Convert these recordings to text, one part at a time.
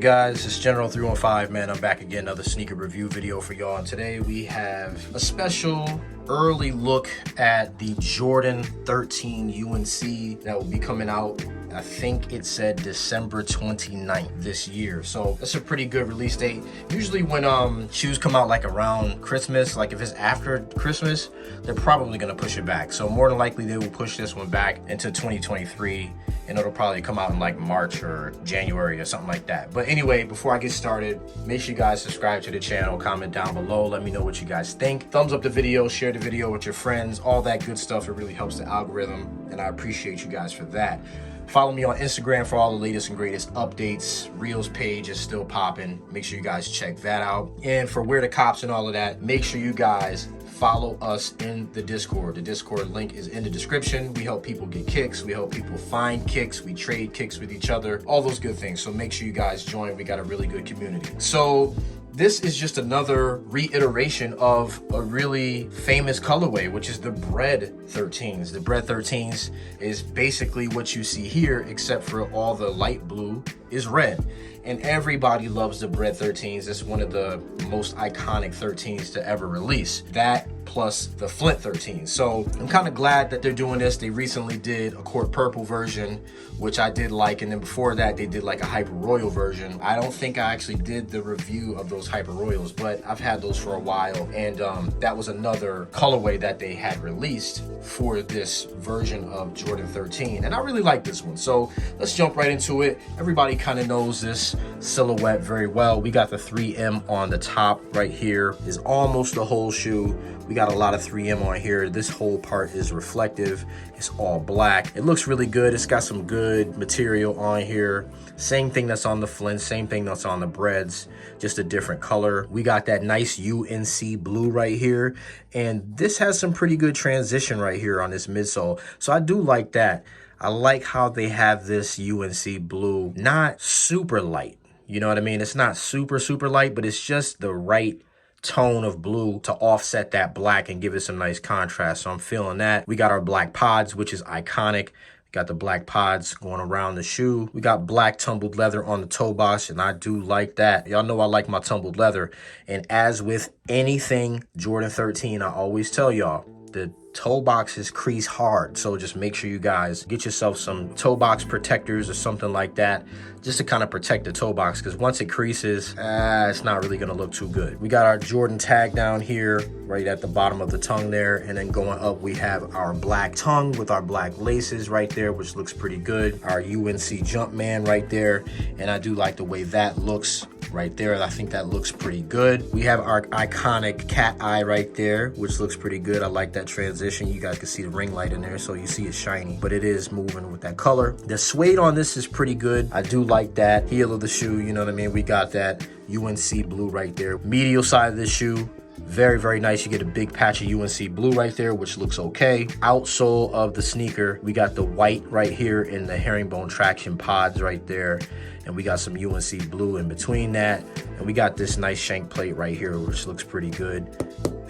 guys, it's General 315, man. I'm back again, another sneaker review video for y'all. And today we have a special early look at the Jordan 13 UNC that will be coming out. I think it said December 29th this year. So that's a pretty good release date. Usually when shoes come out like around Christmas, like if it's after Christmas, they're probably gonna push it back. So more than likely they will push this one back into 2023, and it'll probably come out in like March or January or something like that. But anyway, before I get started, make sure you guys subscribe to the channel, comment down below, let me know what you guys think. Thumbs up the video, share the video with your friends, all that good stuff. It really helps the algorithm, and I appreciate you guys for that. Follow me on Instagram for all the latest and greatest updates. Reels page is still popping. Make sure you guys check that out. And for where the cops and all of that, make sure you guys follow us in the Discord. The Discord link is in the description. We help people get kicks. We help people find kicks. We trade kicks with each other. All those good things. So make sure you guys join. We got a really good community. So this is just another reiteration of a really famous colorway, which is the Bread 13s. The Bread 13s is basically what you see here, except for all the light blue is red. And everybody loves the Bread 13s. It's one of the most iconic 13s to ever release. That plus the Flint 13. So I'm kind of glad that they're doing this. They recently did a Court Purple version, which I did like. And then before that, they did like a Hyper Royal version. I don't think I actually did the review of those Hyper Royals, but I've had those for a while. And that was another colorway that they had released for this version of Jordan 13. And I really like this one. So let's jump right into it. Everybody kind of knows this silhouette very well. We got the 3M on the top right here. Is almost the whole shoe. We got a lot of 3M on here. This whole part is reflective. It's all black. It looks really good. It's got some good material on here. Same thing that's on the Flint, same thing that's on the Breads, just a different color. We got that nice UNC blue right here. And this has some pretty good transition right here on this midsole. So I do like that. I like how they have this UNC blue, not super light. You know what I mean? It's not super light, but it's just the right tone of blue to offset that black and give it some nice contrast. So I'm feeling that. We got our black pods, which is iconic. Got the black pods going around the shoe. We got black tumbled leather on the toe box, and I do like that. Y'all know I like my tumbled leather. And as with anything Jordan 13, I always tell y'all, the toe box is crease hard. So just make sure you guys get yourself some toe box protectors or something like that, just to kind of protect the toe box, because once it creases, it's not really gonna look too good. We got our Jordan tag down here, right at the bottom of the tongue there, and then going up, we have our black tongue with our black laces right there, which looks pretty good. Our UNC Jumpman right there, and I do like the way that looks right there. I think that looks pretty good. We have our iconic cat eye right there, which looks pretty good. I like that transition. You guys can see the ring light in there, so you see it's shiny, but it is moving with that color. The suede on this is pretty good. I do like that. Heel of the shoe, you know what I mean? We got that UNC blue right there. Medial side of the shoe, very nice. You get a big patch of UNC blue right there, which looks okay. Outsole of the sneaker, we got the white right here in the herringbone traction pods right there, and we got some UNC blue in between that, and we got this nice shank plate right here, which looks pretty good.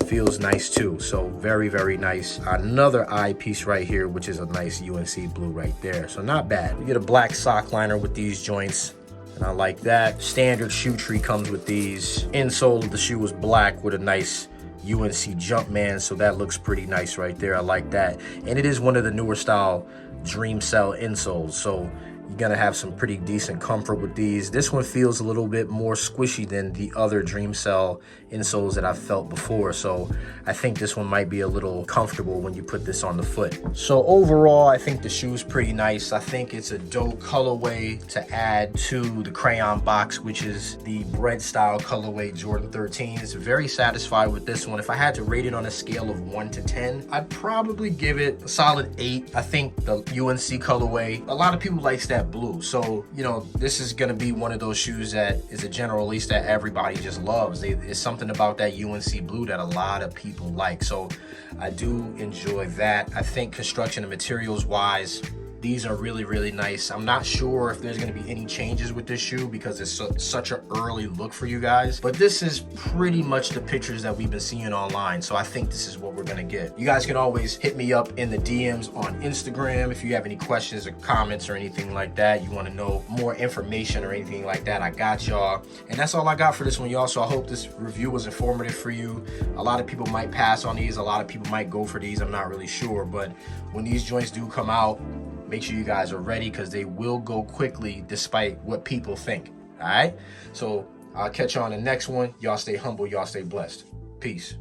Feels nice too. So very nice. Another eye piece right here, which is a nice UNC blue right there. So not bad. You get a black sock liner with these joints, and I like that. Standard shoe tree comes with these. Insole of the shoe is black with a nice UNC Jumpman, so that looks pretty nice right there. I like that. And it is one of the newer style Dream Cell insoles, so you're gonna have some pretty decent comfort with these. This one feels a little bit more squishy than the other Dream Cell insoles that I've felt before, so I think this one might be a little comfortable when you put this on the foot. So overall, I think the shoe's pretty nice. I think it's a dope colorway to add to the crayon box, which is the Bread style colorway Jordan 13. It's very satisfied with this one. If I had to rate it on a scale of 1 to 10, I'd probably give it a solid 8. I think the UNC colorway, a lot of people likes that blue, so you know, this is gonna be one of those shoes that is a general release that everybody just loves. It's something about that UNC blue that a lot of people like, so I do enjoy that. I think construction and materials wise, These are really, really nice. I'm not sure if there's gonna be any changes with this shoe because it's such an early look for you guys, but this is pretty much the pictures that we've been seeing online. So I think this is what we're gonna get. You guys can always hit me up in the DMs on Instagram if you have any questions or comments or anything like that. You wanna know more information or anything like that, I got y'all. And that's all I got for this one, y'all. So I hope this review was informative for you. A lot of people might pass on these. A lot of people might go for these. I'm not really sure, but when these joints do come out, make sure you guys are ready because they will go quickly despite what people think. All right, so I'll catch you on the next one. Y'all stay humble, y'all stay blessed. Peace.